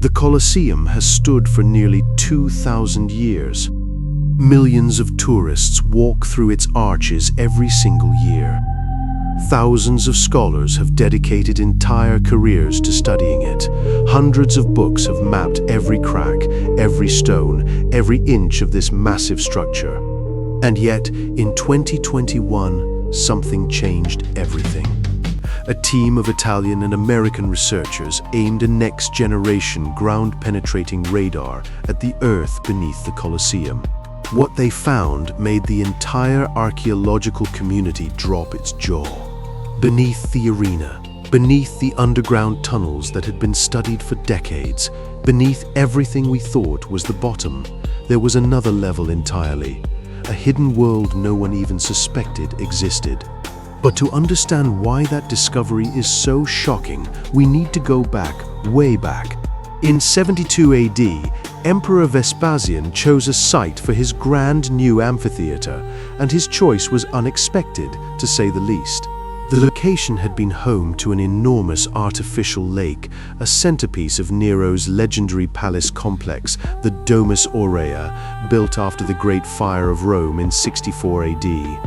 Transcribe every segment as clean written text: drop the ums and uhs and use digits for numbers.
The Colosseum has stood for nearly 2,000 years. Millions of tourists walk through its arches every single year. Thousands of scholars have dedicated entire careers to studying it. Hundreds of books have mapped every crack, every stone, every inch of this massive structure. And yet, in 2021, something changed everything. A team of Italian and American researchers aimed a next-generation ground-penetrating radar at the earth beneath the Colosseum. What they found made the entire archaeological community drop its jaw. Beneath the arena, beneath the underground tunnels that had been studied for decades, beneath everything we thought was the bottom, there was another level entirely, a hidden world no one even suspected existed. But to understand why that discovery is so shocking, we need to go back, way back. In 72 AD, Emperor Vespasian chose a site for his grand new amphitheater, and his choice was unexpected, to say the least. The location had been home to an enormous artificial lake, a centerpiece of Nero's legendary palace complex, the Domus Aurea, built after the Great Fire of Rome in 64 AD.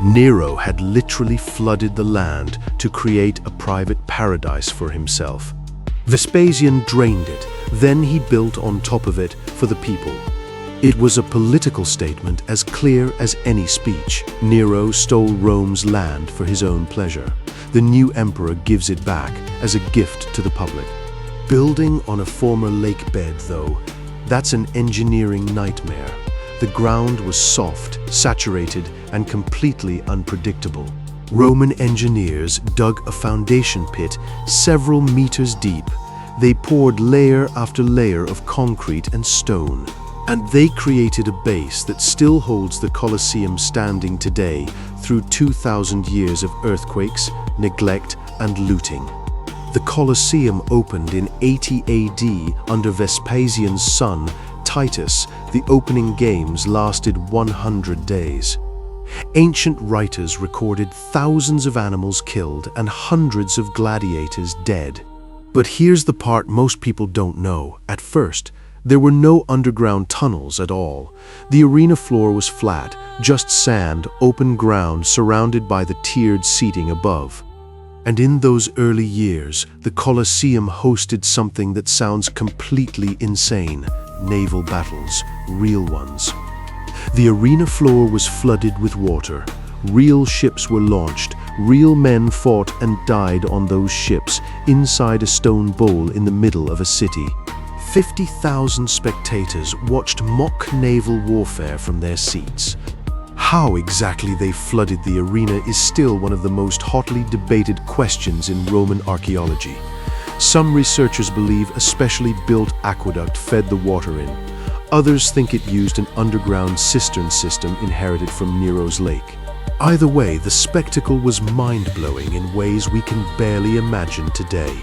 Nero had literally flooded the land to create a private paradise for himself. Vespasian drained it, then he built on top of it for the people. It was a political statement as clear as any speech. Nero stole Rome's land for his own pleasure. The new emperor gives it back as a gift to the public. Building on a former lake bed, though, that's an engineering nightmare. The ground was soft, saturated, and completely unpredictable. Roman engineers dug a foundation pit several meters deep. They poured layer after layer of concrete and stone. And they created a base that still holds the Colosseum standing today through 2,000 years of earthquakes, neglect, and looting. The Colosseum opened in 80 AD under Vespasian's son, Titus. The opening games lasted 100 days. Ancient writers recorded thousands of animals killed and hundreds of gladiators dead. But here's the part most people don't know. At first, there were no underground tunnels at all. The arena floor was flat, just sand, open ground surrounded by the tiered seating above. And in those early years, the Colosseum hosted something that sounds completely insane: naval battles, real ones. The arena floor was flooded with water. Real ships were launched. Real men fought and died on those ships inside a stone bowl in the middle of a city. 50,000 spectators watched mock naval warfare from their seats. How exactly they flooded the arena is still one of the most hotly debated questions in Roman archaeology. Some researchers believe a specially built aqueduct fed the water in. Others think it used an underground cistern system inherited from Nero's lake. Either way, the spectacle was mind-blowing in ways we can barely imagine today.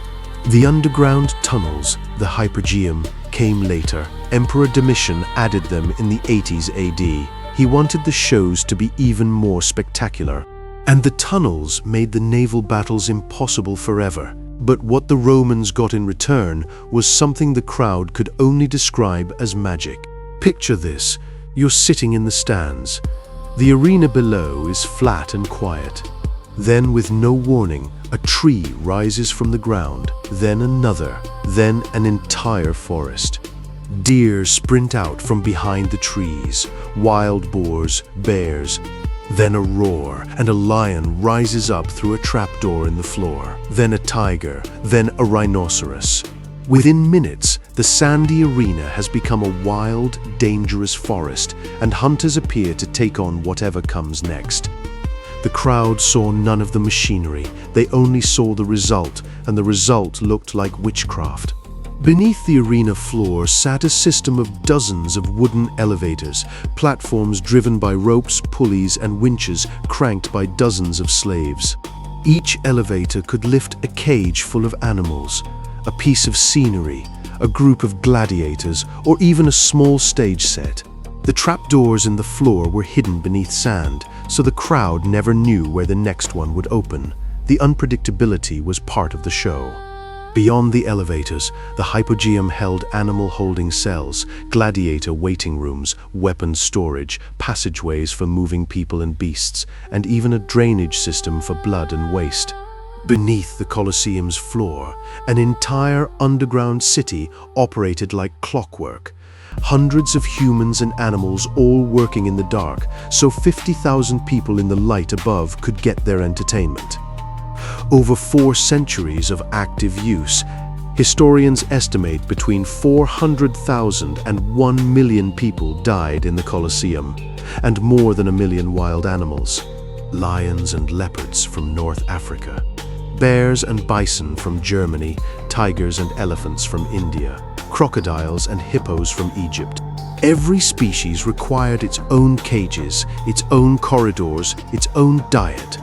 The underground tunnels, the hypogeum, came later. Emperor Domitian added them in the 80s AD. He wanted the shows to be even more spectacular. And the tunnels made the naval battles impossible forever. But what the Romans got in return was something the crowd could only describe as magic. Picture this: you're sitting in the stands. The arena below is flat and quiet. Then, with no warning, a tree rises from the ground, then another, then an entire forest. Deer sprint out from behind the trees, wild boars, bears. Then a roar, and a lion rises up through a trapdoor in the floor. Then a tiger, then a rhinoceros. Within minutes, the sandy arena has become a wild, dangerous forest, and hunters appear to take on whatever comes next. The crowd saw none of the machinery. They only saw the result, and the result looked like witchcraft. Beneath the arena floor sat a system of dozens of wooden elevators, platforms driven by ropes, pulleys, and winches cranked by dozens of slaves. Each elevator could lift a cage full of animals, a piece of scenery, a group of gladiators, or even a small stage set. The trapdoors in the floor were hidden beneath sand, so the crowd never knew where the next one would open. The unpredictability was part of the show. Beyond the elevators, the hypogeum held animal holding cells, gladiator waiting rooms, weapons storage, passageways for moving people and beasts, and even a drainage system for blood and waste. Beneath the Colosseum's floor, an entire underground city operated like clockwork. Hundreds of humans and animals all working in the dark, so 50,000 people in the light above could get their entertainment. Over 4 centuries of active use, historians estimate between 400,000 and 1 million people died in the Colosseum, and more than 1 million wild animals. Lions and leopards from North Africa, bears and bison from Germany, tigers and elephants from India, crocodiles and hippos from Egypt. Every species required its own cages, its own corridors, its own diet.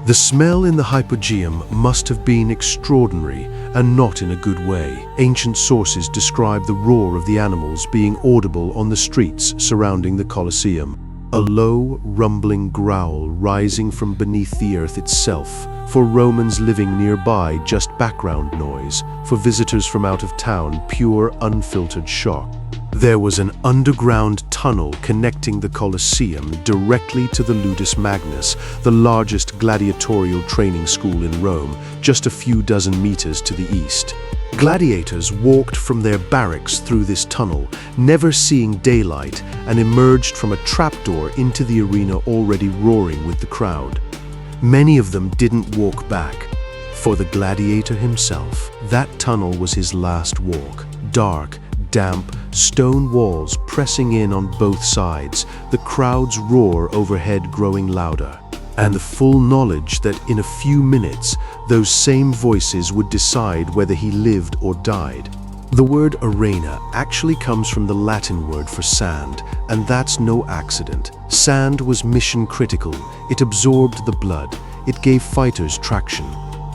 The smell in the hypogeum must have been extraordinary, and not in a good way. Ancient sources describe the roar of the animals being audible on the streets surrounding the Colosseum. A low, rumbling growl rising from beneath the earth itself. For Romans living nearby, just background noise. For visitors from out of town, pure, unfiltered shock. There was an underground tunnel connecting the Colosseum directly to the Ludus Magnus, the largest gladiatorial training school in Rome, just a few dozen meters to the east. Gladiators walked from their barracks through this tunnel, never seeing daylight, and emerged from a trapdoor into the arena already roaring with the crowd. Many of them didn't walk back. For the gladiator himself, that tunnel was his last walk. Dark, damp, stone walls pressing in on both sides, the crowd's roar overhead growing louder, and the full knowledge that in a few minutes those same voices would decide whether he lived or died. The word arena actually comes from the Latin word for sand, and that's no accident. Sand was mission critical. It absorbed the blood. It gave fighters traction.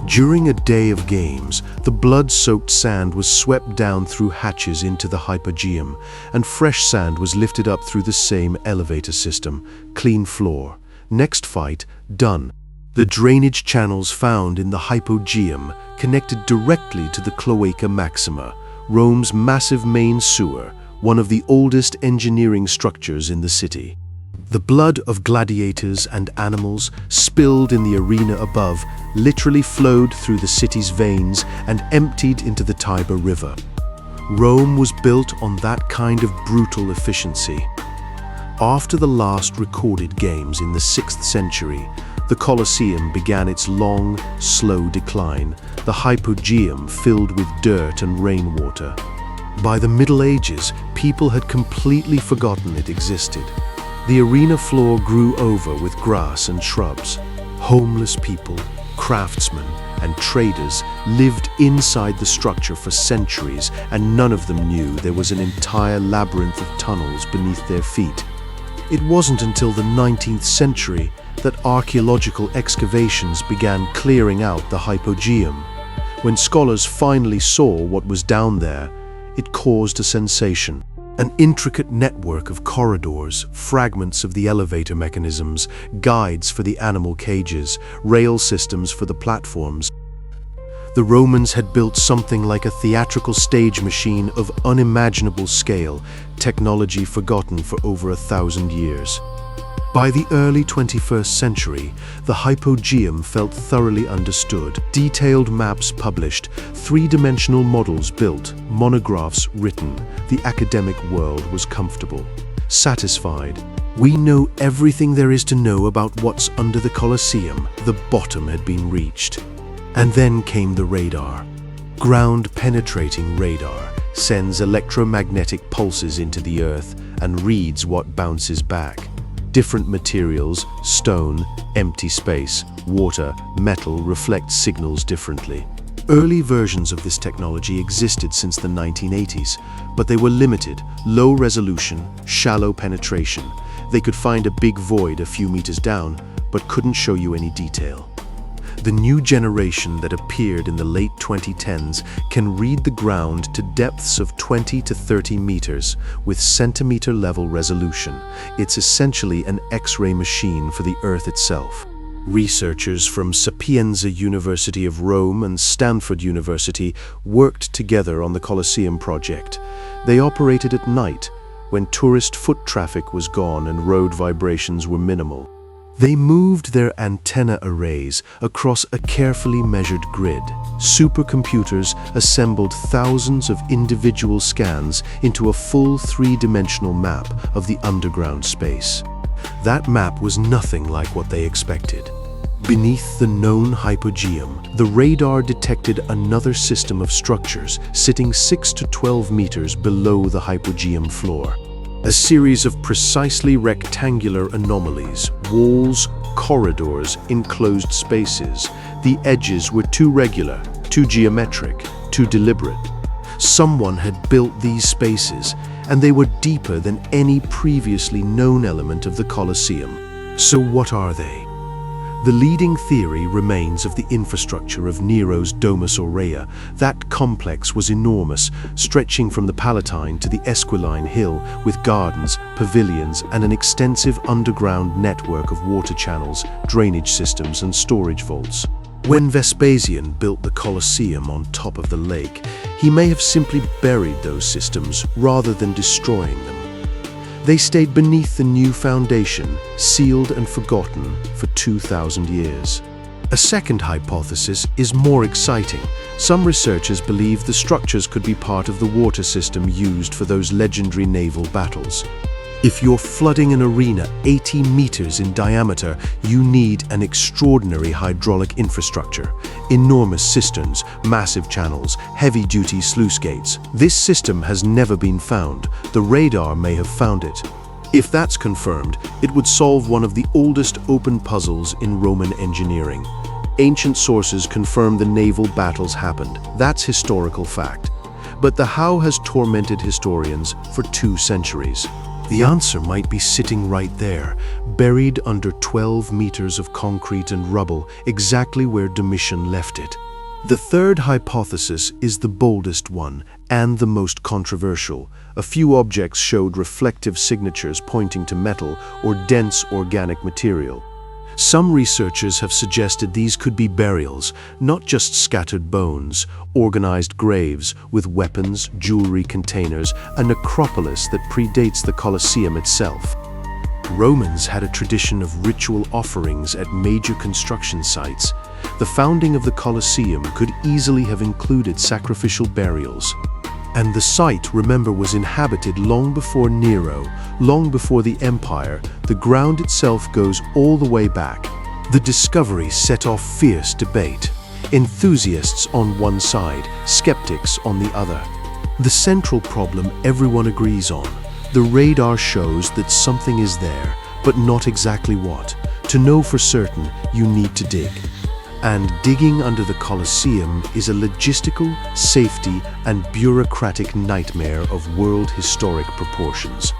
During a day of games, the blood-soaked sand was swept down through hatches into the hypogeum, and fresh sand was lifted up through the same elevator system. Clean floor. Next fight, done. The drainage channels found in the hypogeum connected directly to the Cloaca Maxima, Rome's massive main sewer, one of the oldest engineering structures in the city. The blood of gladiators and animals spilled in the arena above literally flowed through the city's veins and emptied into the Tiber River. Rome was built on that kind of brutal efficiency. After the last recorded games in the 6th century, the Colosseum began its long, slow decline, the hypogeum filled with dirt and rainwater. By the Middle Ages, people had completely forgotten it existed. The arena floor grew over with grass and shrubs. Homeless people, craftsmen, and traders lived inside the structure for centuries, and none of them knew there was an entire labyrinth of tunnels beneath their feet. It wasn't until the 19th century that archaeological excavations began clearing out the hypogeum. When scholars finally saw what was down there, it caused a sensation. An intricate network of corridors, fragments of the elevator mechanisms, guides for the animal cages, rail systems for the platforms. The Romans had built something like a theatrical stage machine of unimaginable scale, technology forgotten for over 1,000 years. By the early 21st century, the hypogeum felt thoroughly understood. Detailed maps published, three-dimensional models built, monographs written. The academic world was comfortable, satisfied. We know everything there is to know about what's under the Colosseum. The bottom had been reached. And then came the radar. Ground-penetrating radar sends electromagnetic pulses into the earth and reads what bounces back. Different materials, stone, empty space, water, metal reflect signals differently. Early versions of this technology existed since the 1980s, but they were limited, low resolution, shallow penetration. They could find a big void a few meters down, but couldn't show you any detail. The new generation that appeared in the late 2010s can read the ground to depths of 20 to 30 meters with centimeter-level resolution. It's essentially an X-ray machine for the Earth itself. Researchers from Sapienza University of Rome and Stanford University worked together on the Colosseum project. They operated at night, when tourist foot traffic was gone and road vibrations were minimal. They moved their antenna arrays across a carefully measured grid. Supercomputers assembled thousands of individual scans into a full three-dimensional map of the underground space. That map was nothing like what they expected. Beneath the known hypogeum, the radar detected another system of structures sitting 6 to 12 meters below the hypogeum floor. A series of precisely rectangular anomalies, walls, corridors, enclosed spaces. The edges were too regular, too geometric, too deliberate. Someone had built these spaces, and they were deeper than any previously known element of the Colosseum. So what are they? The leading theory remains of the infrastructure of Nero's Domus Aurea. That complex was enormous, stretching from the Palatine to the Esquiline Hill, with gardens, pavilions, and an extensive underground network of water channels, drainage systems, and storage vaults. When Vespasian built the Colosseum on top of the lake, he may have simply buried those systems rather than destroying them. They stayed beneath the new foundation, sealed and forgotten for 2,000 years. A second hypothesis is more exciting. Some researchers believe the structures could be part of the water system used for those legendary naval battles. If you're flooding an arena 80 meters in diameter, you need an extraordinary hydraulic infrastructure. Enormous cisterns, massive channels, heavy-duty sluice gates. This system has never been found. The radar may have found it. If that's confirmed, it would solve one of the oldest open puzzles in Roman engineering. Ancient sources confirm the naval battles happened. That's historical fact. But the how has tormented historians for 2 centuries. The answer might be sitting right there, buried under 12 meters of concrete and rubble, exactly where Domitian left it. The third hypothesis is the boldest one and the most controversial. A few objects showed reflective signatures pointing to metal or dense organic material. Some researchers have suggested these could be burials, not just scattered bones, organized graves with weapons, jewelry containers, a necropolis that predates the Colosseum itself. Romans had a tradition of ritual offerings at major construction sites. The founding of the Colosseum could easily have included sacrificial burials. And the site, remember, was inhabited long before Nero, long before the Empire. The ground itself goes all the way back. The discovery set off fierce debate. Enthusiasts on one side, skeptics on the other. The central problem everyone agrees on. The radar shows that something is there, but not exactly what. To know for certain, you need to dig. And digging under the Colosseum is a logistical, safety, and bureaucratic nightmare of world historic proportions.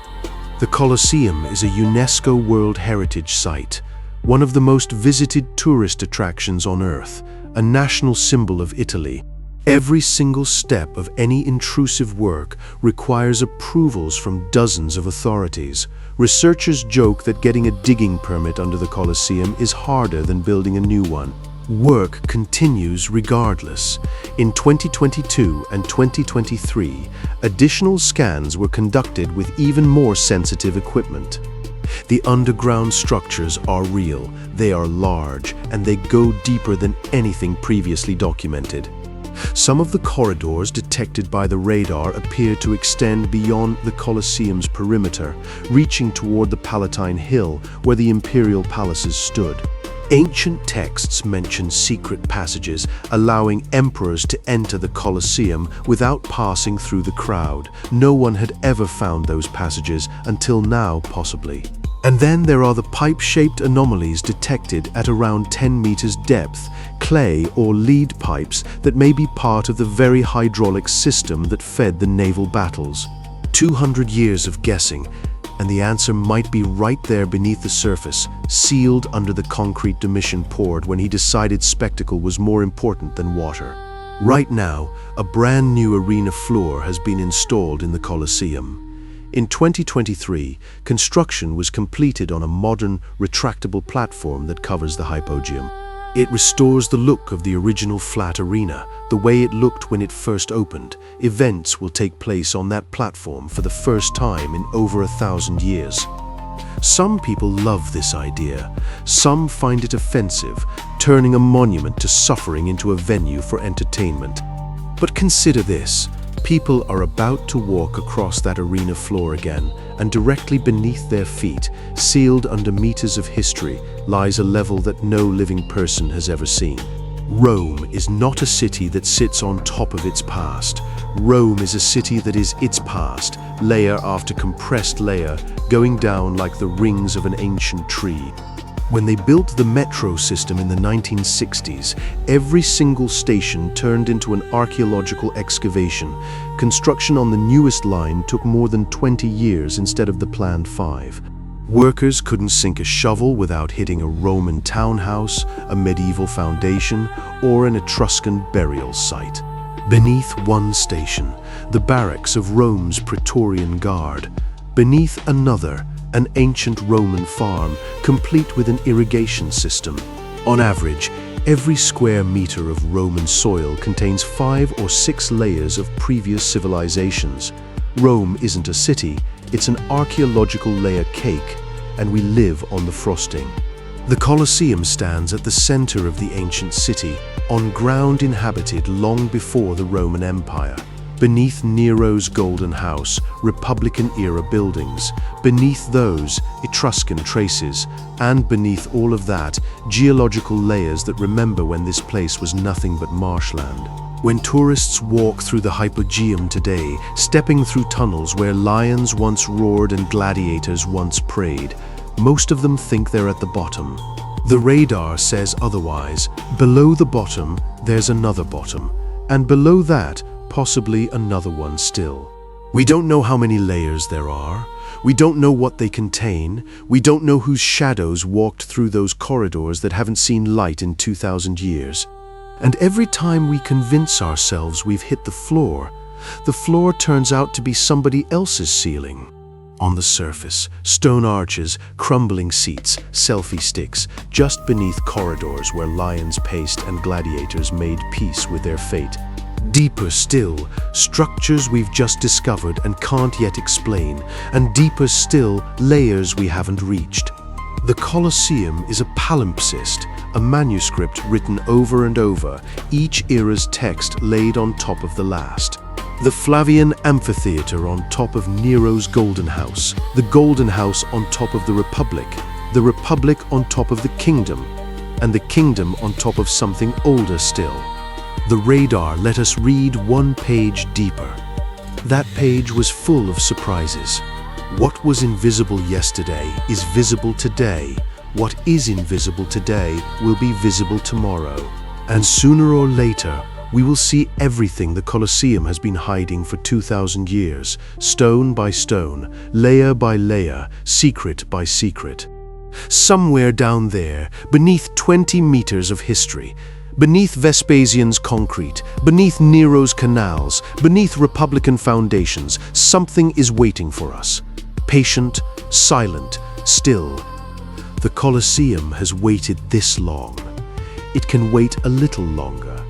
The Colosseum is a UNESCO World Heritage Site, one of the most visited tourist attractions on Earth, a national symbol of Italy. Every single step of any intrusive work requires approvals from dozens of authorities. Researchers joke that getting a digging permit under the Colosseum is harder than building a new one. Work continues regardless. In 2022 and 2023, additional scans were conducted with even more sensitive equipment. The underground structures are real, they are large, and they go deeper than anything previously documented. Some of the corridors detected by the radar appear to extend beyond the Colosseum's perimeter, reaching toward the Palatine Hill where the imperial palaces stood. Ancient texts mention secret passages, allowing emperors to enter the Colosseum without passing through the crowd. No one had ever found those passages until now, possibly. And then there are the pipe-shaped anomalies detected at around 10 meters depth, clay or lead pipes that may be part of the very hydraulic system that fed the naval battles. 200 years of guessing, and the answer might be right there beneath the surface, sealed under the concrete Domitian poured when he decided spectacle was more important than water. Right now, a brand new arena floor has been installed in the Colosseum. In 2023, construction was completed on a modern, retractable platform that covers the hypogeum. It restores the look of the original flat arena, the way it looked when it first opened. Events will take place on that platform for the first time in over 1,000 years. Some people love this idea. Some find it offensive, turning a monument to suffering into a venue for entertainment. But consider this. People are about to walk across that arena floor again, and directly beneath their feet, sealed under meters of history, lies a level that no living person has ever seen. Rome is not a city that sits on top of its past. Rome is a city that is its past, layer after compressed layer, going down like the rings of an ancient tree. When they built the metro system in the 1960s, every single station turned into an archaeological excavation. Construction on the newest line took more than 20 years instead of the planned 5. Workers couldn't sink a shovel without hitting a Roman townhouse, a medieval foundation, or an Etruscan burial site. Beneath one station, the barracks of Rome's Praetorian Guard. Beneath another, an ancient Roman farm, complete with an irrigation system. On average, every square meter of Roman soil contains 5 or 6 layers of previous civilizations. Rome isn't a city, it's an archaeological layer cake, and we live on the frosting. The Colosseum stands at the center of the ancient city, on ground inhabited long before the Roman Empire. Beneath Nero's Golden House, Republican-era buildings, beneath those, Etruscan traces, and beneath all of that, geological layers that remember when this place was nothing but marshland. When tourists walk through the hypogeum today, stepping through tunnels where lions once roared and gladiators once prayed, most of them think they're at the bottom. The radar says otherwise. Below the bottom, there's another bottom, and below that, possibly another one still. We don't know how many layers there are. We don't know what they contain. We don't know whose shadows walked through those corridors that haven't seen light in 2,000 years. And every time we convince ourselves we've hit the floor turns out to be somebody else's ceiling. On the surface, stone arches, crumbling seats, selfie sticks, just beneath corridors where lions paced and gladiators made peace with their fate. Deeper still, structures we've just discovered and can't yet explain, and deeper still, layers we haven't reached. The Colosseum is a palimpsest, a manuscript written over and over, each era's text laid on top of the last. The Flavian Amphitheater on top of Nero's Golden House, the Golden House on top of the Republic on top of the Kingdom, and the Kingdom on top of something older still. The radar let us read one page deeper. That page was full of surprises. What was invisible yesterday is visible today. What is invisible today will be visible tomorrow. And sooner or later, we will see everything the Colosseum has been hiding for 2,000 years, stone by stone, layer by layer, secret by secret. Somewhere down there, beneath 20 meters of history, beneath Vespasian's concrete, beneath Nero's canals, beneath Republican foundations, something is waiting for us. Patient, silent, still. The Colosseum has waited this long. It can wait a little longer.